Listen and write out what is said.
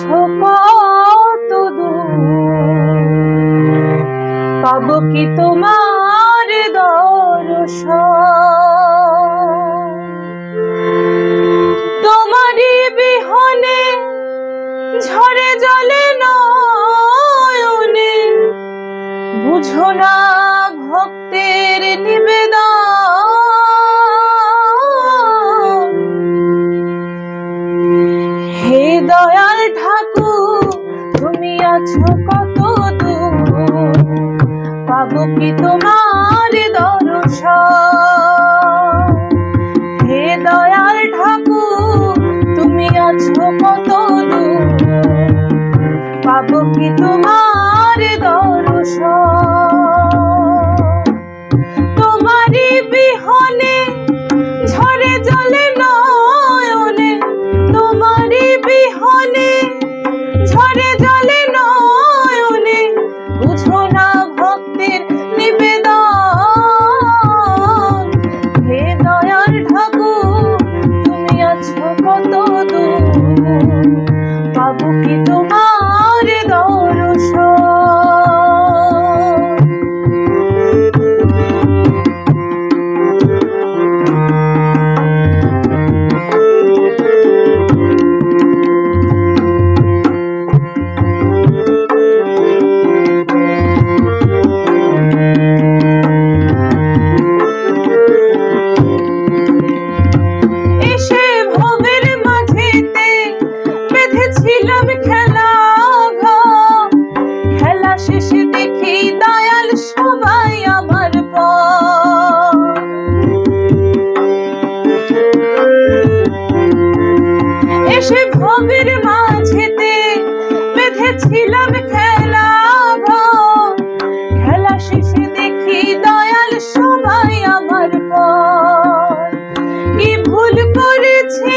আছো কত দূর, পাবো কি তোমার দর্শন? তোমারই বিহনে ঝরে জলে নয়নে, বুঝো না ভক্তের নিবেদন। হে দয়াল ঠাকুর, তুমি আছো কত দূর, পাবো কি তোমার দর্শন? হে দয়াল ঠাকুর, তুমি আছো কত দূর, পাবো কি তোমার দর্শন? তোমারই বিহনে ঝরে জলে নয়নে, তোমারই বিহনে ঝরে জলে নয়নে, বুঝো না ভক্তের নিবেদন। হে দয়াল ঠাকুর, তুমি আছো কত দূর, পাবো কি তোমার দর্শন? ছিলাম খেলা ঘর, খেলা শেষে দেখি দয়াল সবাই আমার পর। এসে ভবের মাঝেতে বেঁধেছিলাম খেলা ঘর, খেলা শেষে দেখি দয়াল সবাই আমার পর। কি ভুল করেছি